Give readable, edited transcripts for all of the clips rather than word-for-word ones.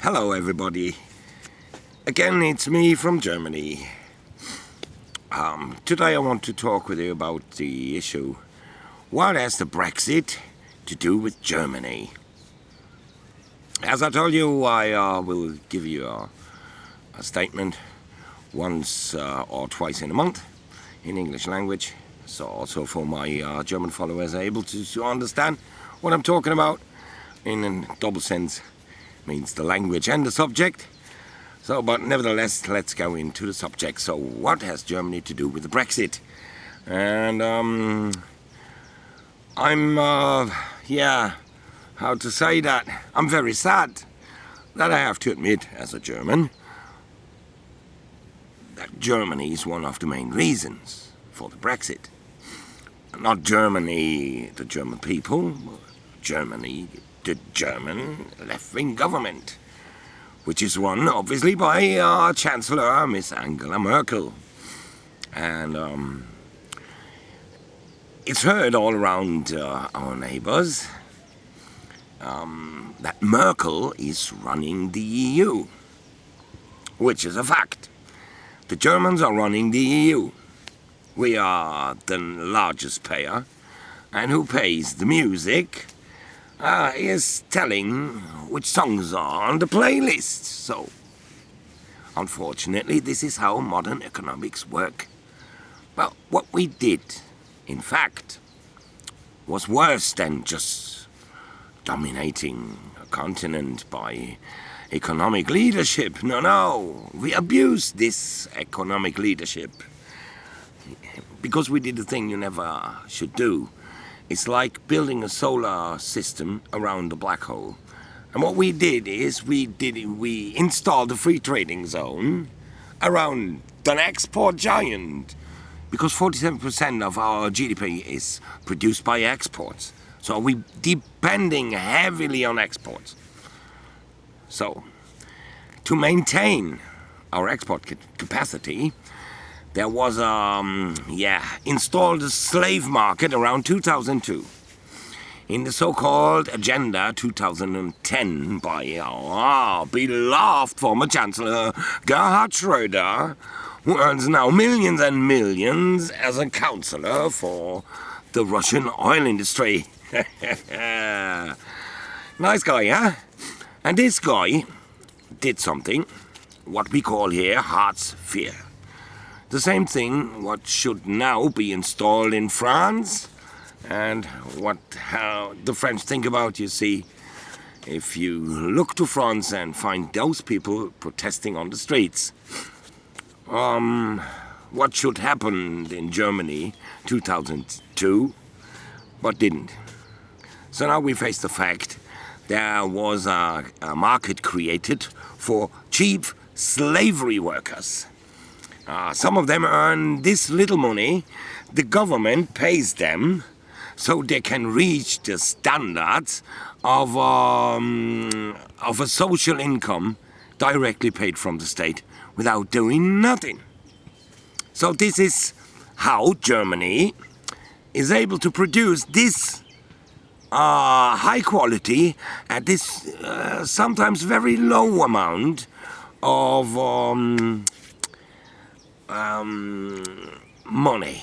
Hello everybody, again it's me from Germany. Today I want to talk with you about the issue, what has the Brexit to do with Germany? As I told you, I will give you a statement once or twice in a month in English language, so also for my German followers are able to understand what I'm talking about in a double sense. Means the language and the subject. So, but nevertheless, let's go into the subject. So, what has Germany to do with the Brexit? And how to say that? I'm very sad that I have to admit, as a German, that Germany is one of the main reasons for the Brexit. Not Germany, the German people, Germany, the German left-wing government, which is run obviously by Chancellor Miss Angela Merkel. And it's heard all around our neighbors that Merkel is running the EU, which is a fact. The Germans are running the EU. We are the largest payer, and who pays the music is telling which songs are on the playlist. So, unfortunately, this is how modern economics work. Well, what we did, in fact, was worse than just dominating a continent by economic leadership. No, we abused this economic leadership because we did the thing you never should do. It's like building a solar system around the black hole. And what we did is we installed a free trading zone around an export giant, because 47% of our GDP is produced by exports. So we're depending heavily on exports. So to maintain our export capacity, there was installed a slave market around 2002 in the so-called Agenda 2010 by our beloved former Chancellor Gerhard Schröder, who earns now millions and millions as a counselor for the Russian oil industry. Nice guy, huh? And this guy did something, what we call here Hartz IV. The same thing what should now be installed in France, and how the French think about, you see, if you look to France and find those people protesting on the streets. What should happen in Germany 2002, but didn't. So now we face the fact there was a market created for cheap slavery workers. Some of them earn this little money. The government pays them so they can reach the standards of a social income directly paid from the state without doing nothing. So this is how Germany is able to produce this high quality at this sometimes very low amount of money.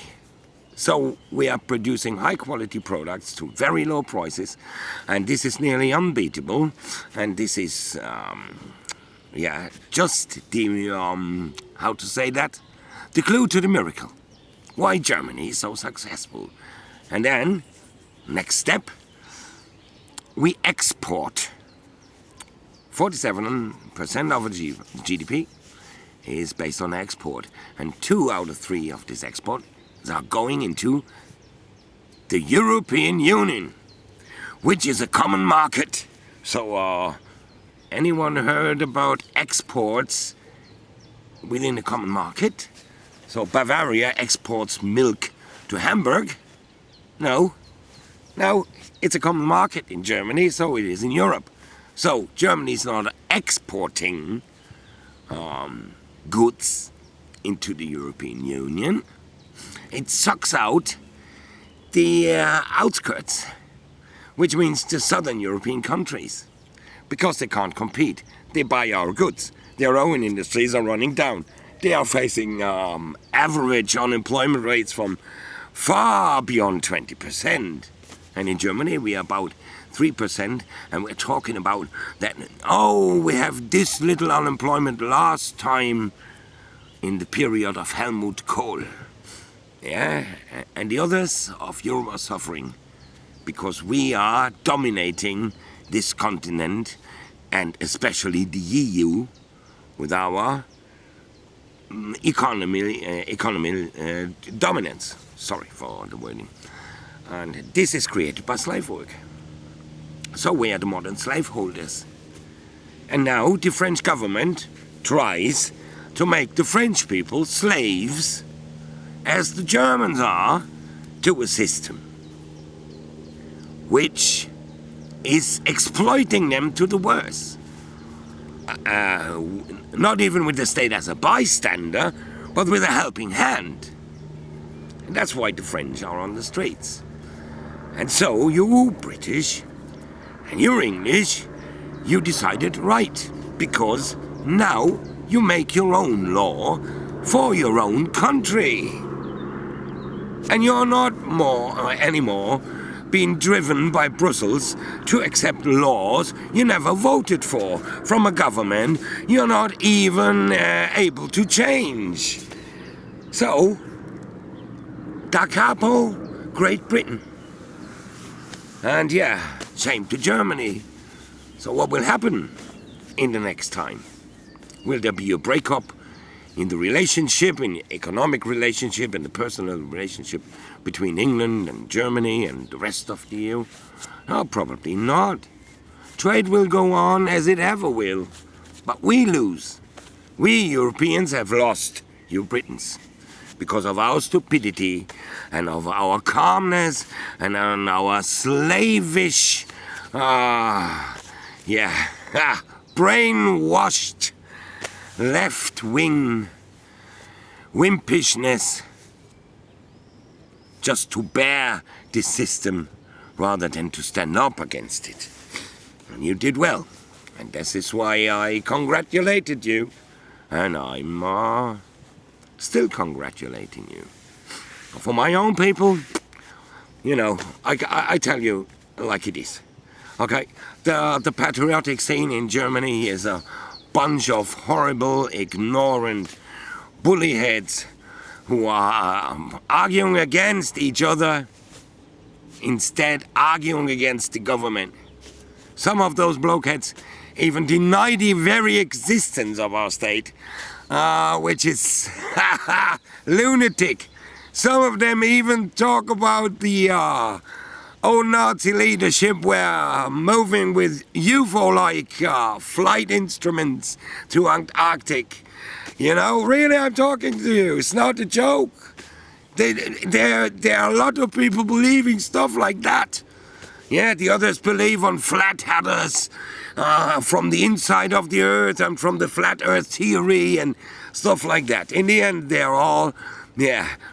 So we are producing high quality products to very low prices, and this is nearly unbeatable. And this is just the how to say that, the clue to the miracle why Germany is so successful. And then next step, we export. 47% of the GDP is based on export, and 2 out of 3 of this export are going into the European Union, which is a common market. So anyone heard about exports within the common market? So Bavaria exports milk to Hamburg? No, it's a common market in Germany, so it is in Europe. So Germany is not exporting goods into the European Union. It sucks out the outskirts, which means the southern European countries. because they can't compete. They buy our goods. Their own industries are running down. They are facing average unemployment rates from far beyond 20%. And in Germany, we are about 3%, and we're talking about that, oh, we have this little unemployment last time in the period of Helmut Kohl. Yeah, and the others of Europe are suffering because we are dominating this continent, and especially the EU, with our economy dominance. Sorry for the wording. And this is created by slave work. So we are the modern slaveholders. And now the French government tries to make the French people slaves, as the Germans are, to a system which is exploiting them to the worst. Not even with the state as a bystander, but with a helping hand. And that's why the French are on the streets. And so you British and you English, you decided right, because now you make your own law for your own country. And you're not anymore being driven by Brussels to accept laws you never voted for from a government you're not even able to change. So, da capo, Great Britain. And yeah, same to Germany. So what will happen in the next time? Will there be a breakup in the relationship, in the economic relationship, and the personal relationship between England and Germany and the rest of the EU? No, probably not. Trade will go on as it ever will, but we lose. We Europeans have lost, you Britons, because of our stupidity and of our calmness and on our slavish, brainwashed left-wing wimpishness, just to bear this system rather than to stand up against it. And you did well, and this is why I congratulated you, and I'm still congratulating you. For my own people, you know, I tell you like it is. Okay, the patriotic scene in Germany is a bunch of horrible, ignorant bullyheads who are arguing against each other, instead arguing against the government. Some of those blokeheads even deny the very existence of our state, which is lunatic. Some of them even talk about the old Nazi leadership were moving with UFO-like flight instruments to Antarctic. You know, really, I'm talking to you. It's not a joke. There are a lot of people believing stuff like that. Yeah, the others believe on flat earthers from the inside of the earth and from the flat earth theory and stuff like that. In the end, they're all,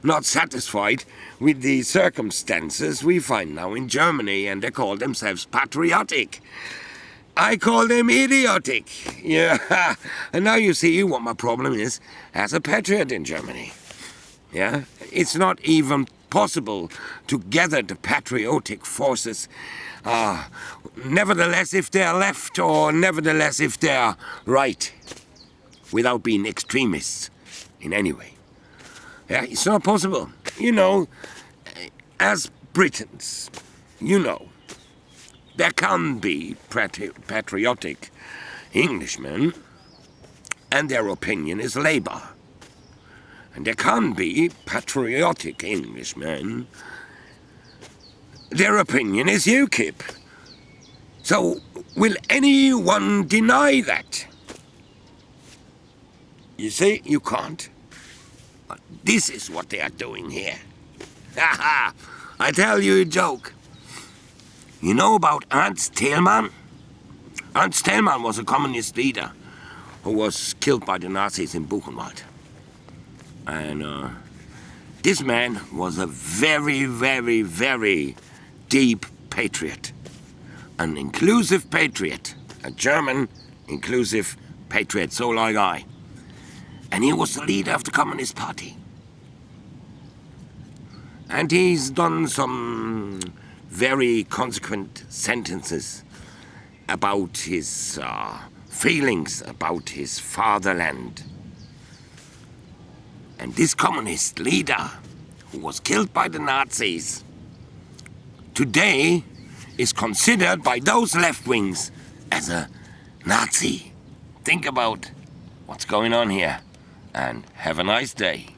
not satisfied with the circumstances we find now in Germany, and they call themselves patriotic. I call them idiotic. Yeah, and now you see what my problem is as a patriot in Germany. Yeah, it's not even possible to gather the patriotic forces, nevertheless if they're left or nevertheless if they're right, without being extremists in any way. Yeah, it's not possible. You know, as Britons, you know, there can be patriotic Englishmen, and their opinion is Labour. And there can be patriotic Englishmen, their opinion is UKIP. So, will anyone deny that? You see, you can't. But this is what they are doing here. Ha ha! I tell you a joke. You know about Ernst Thälmann? Ernst Thälmann was a communist leader who was killed by the Nazis in Buchenwald. And this man was a very, very, very deep patriot. An inclusive patriot a German, inclusive patriot, so like I. And he was the leader of the Communist Party. And he's done some very consequent sentences about his feelings about his fatherland. And this communist leader, who was killed by the Nazis, today is considered by those left-wings as a Nazi. Think about what's going on here, and have a nice day.